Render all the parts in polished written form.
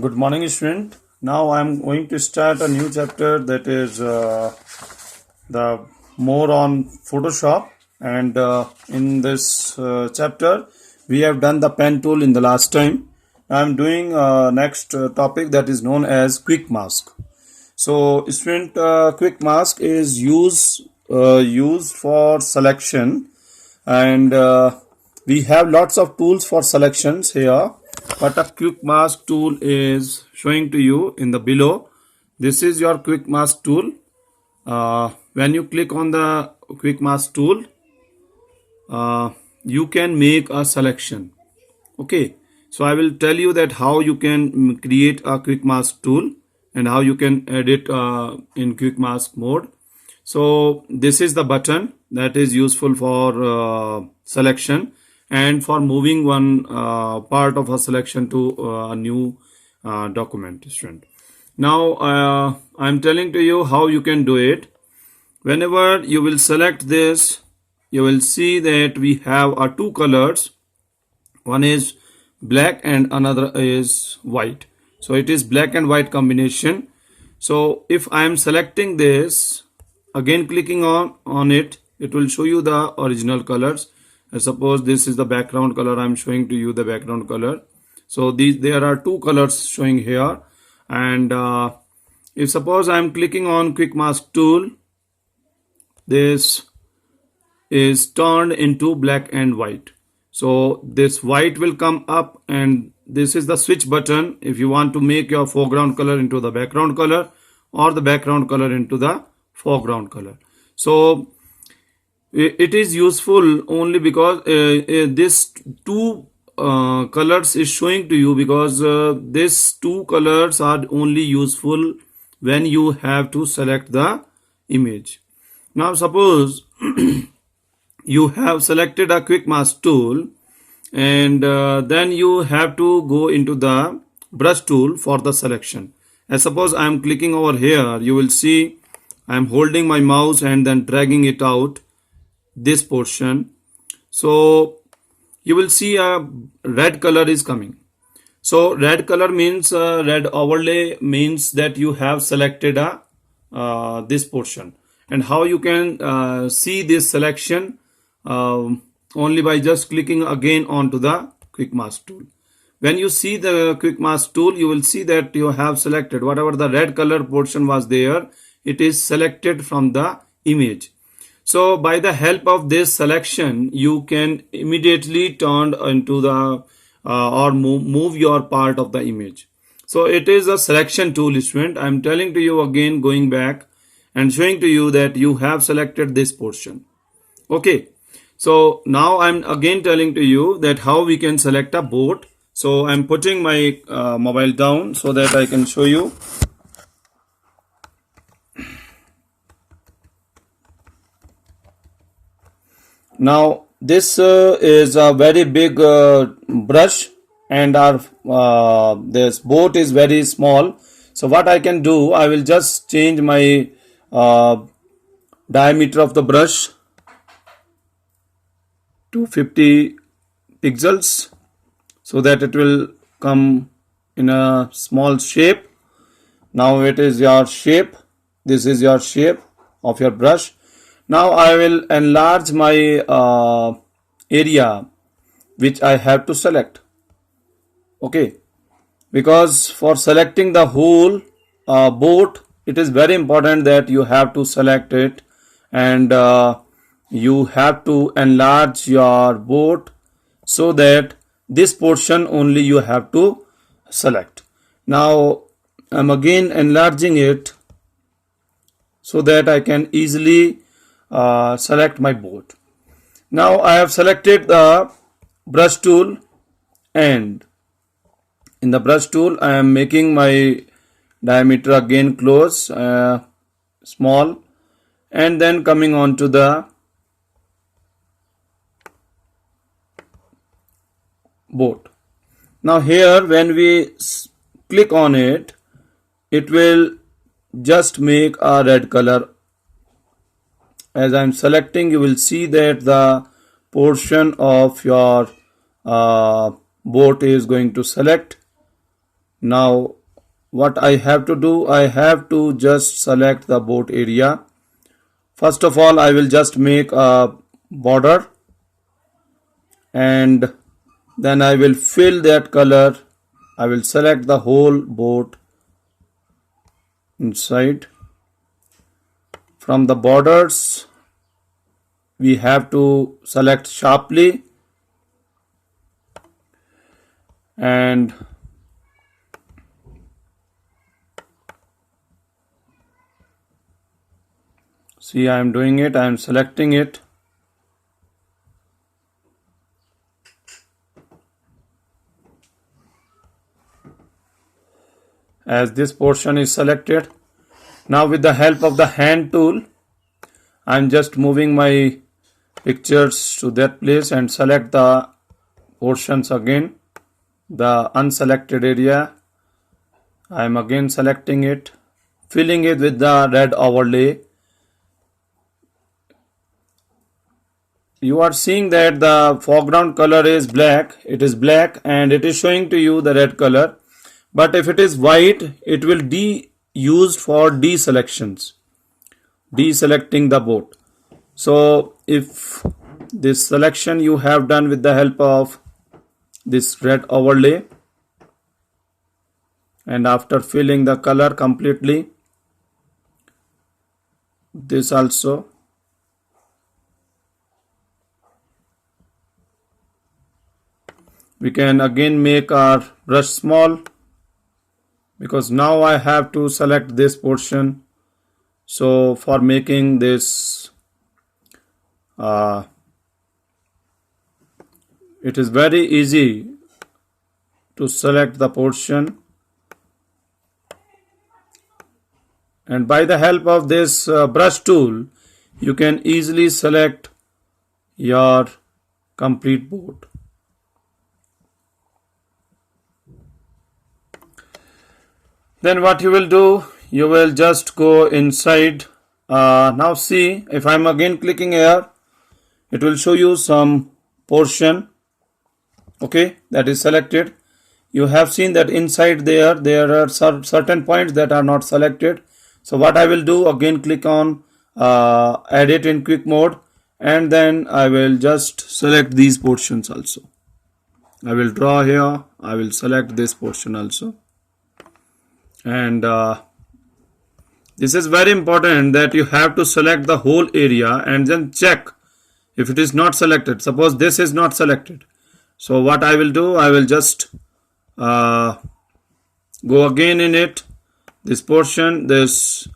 Good morning, student. Now I am going to start a new chapter that is the more on Photoshop. And in this chapter, we have done the pen tool in the last time. I am doing next topic that is known as quick mask. So, student, quick mask is used for selection, and we have lots of tools for selections here, but a quick mask tool is showing to you in the below. This is your quick mask tool. When you click on the quick mask tool, you can make a selection. Okay, so I will tell you that how you can create a quick mask tool and how you can edit in quick mask mode. So this is the button that is useful for selection and for moving one part of a selection to a new document, student. Now I'm telling to you how you can do it. Whenever you will select this, you will see that we have two colors. One is black and another is white. So it is black and white combination. So if I am selecting this, again clicking on it, it will show you the original colors. Suppose this is the background color. I am showing to you the background color. So there are two colors showing here. And if suppose I am clicking on quick mask tool, this is turned into black and white. So this white will come up, and this is the switch button if you want to make your foreground color into the background color or the background color into the foreground color. So it is useful only because this two colors is showing to you, because these two colors are only useful when you have to select the image. Now suppose you have selected a quick mask tool, and then you have to go into the brush tool for the selection. As suppose I am clicking over here, you will see I am holding my mouse and then dragging it out this portion. So you will see a red color is coming. So red color means red overlay means that you have selected this portion. And how you can see this selection? Only by just clicking again onto the quick mask tool. When you see the quick mask tool, you will see that you have selected whatever the red color portion was there. It is selected from the image. So by the help of this selection, you can immediately turn into the or move your part of the image. So it is a selection tool, student. I am telling to you again, going back and showing to you that you have selected this portion. Okay. So now I'm again telling to you that how we can select a boat. So I'm putting my mobile down so that I can show you. Now this is a very big brush, and our this boat is very small. So what I can do, I will just change my diameter of the brush to 50 pixels so that it will come in a small shape. Now it is your shape. This is your shape of your brush. Now I will enlarge my area which I have to select. Okay, because for selecting the whole boat, it is very important that you have to select it, and you have to enlarge your boat so that this portion only you have to select. Now I'm again enlarging it so that I can easily select my boat. Now I have selected the brush tool, and in the brush tool I am making my diameter again close, small, and then coming on to the boat. Now here when we click on it, it will just make a red color. As I am selecting, you will see that the portion of your boat is going to select. Now what I have to do, I have to just select the boat area. First of all, I will just make a border, and then I will fill that color. I will select the whole boat inside. From the borders, we have to select sharply, and see, I am doing it, I am selecting it. As this portion is selected, now with the help of the hand tool, I am just moving my pictures to that place and select the portions again. The unselected area, I am again selecting it, filling it with the red overlay. You are seeing that the foreground color is black. It is black and it is showing to you the red color. But if it is white, it will be used for deselections, deselecting the boat. So if this selection you have done with the help of this red overlay, and after filling the color completely, this also, we can again make our brush small, because now I have to select this portion. So for making this, it is very easy to select the portion, and by the help of this brush tool, you can easily select your complete boat. Then what you will do, you will just go inside. Now see, if I'm again clicking here, it will show you some portion, okay, that is selected. You have seen that inside there are certain points that are not selected. So what I will do, again click on edit in quick mode, and then I will just select these portions also. I will draw here, I will select this portion also. And this is very important that you have to select the whole area and then check if it is not selected. Suppose this is not selected. So what I will do, I will just go again in it. This portion, this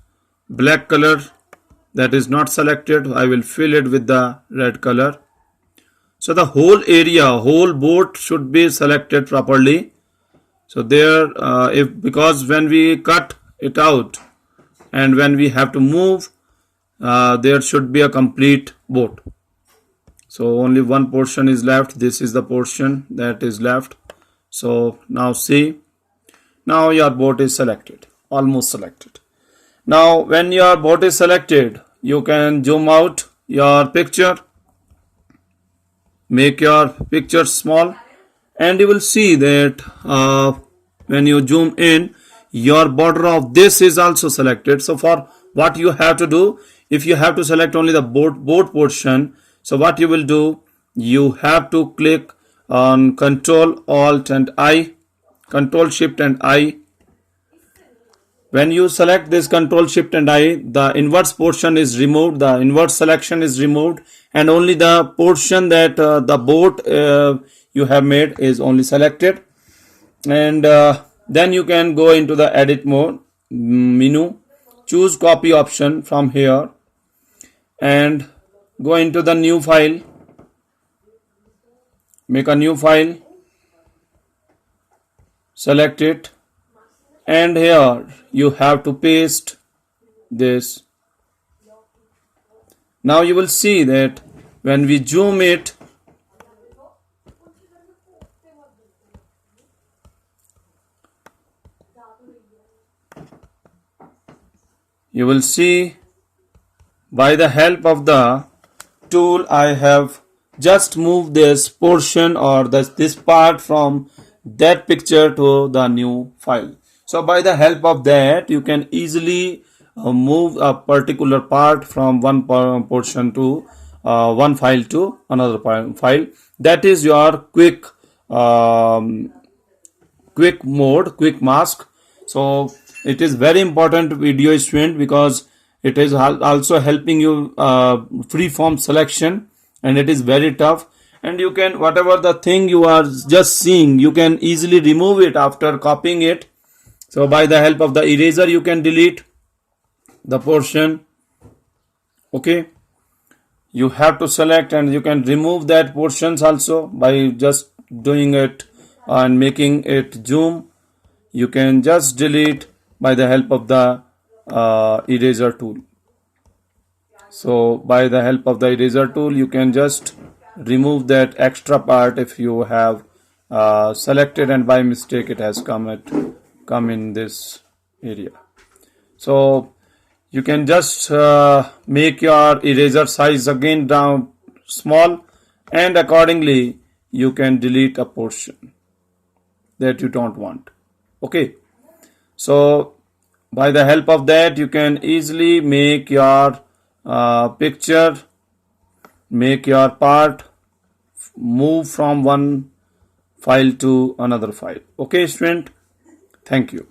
black color that is not selected, I will fill it with the red color. So the whole area, whole boat should be selected properly. So there, because when we cut it out and when we have to move, there should be a complete boat. So only one portion is left. This is the portion that is left. So now see, now your boat is selected, almost selected. Now when your boat is selected, you can zoom out your picture, make your picture small, and you will see that when you zoom in, your border of this is also selected. So for what you have to do, if you have to select only the boat portion, so what you will do, you have to click on Control Alt and I, Control Shift and I. When you select this Control Shift and I, the inverse portion is removed, the inverse selection is removed, and only the portion that the boat you have made is only selected. And then you can go into the edit mode menu, choose copy option from here, and go into the new file, make a new file, select it, and here you have to paste this. Now you will see that when we zoom it, you will see by the help of the tool, I have just moved this portion or this part from that picture to the new file. So by the help of that, you can easily move a particular part from one portion to one file to another file. That is your um, quick mode, quick mask. So it is very important video, student, because it is also helping you free form selection, and it is very tough. And you can, whatever the thing you are just seeing, you can easily remove it after copying it. So by the help of the eraser, you can delete the portion. Okay, you have to select, and you can remove that portions also by just doing it and making it zoom. You can just delete by the help of the eraser tool. So by the help of the eraser tool, you can just remove that extra part if you have selected and by mistake it has come in this area. So you can just make your eraser size again down small, and accordingly you can delete a portion that you don't want. Okay, so by the help of that, you can easily make your picture, make your part move from one file to another file. Okay, student, thank you.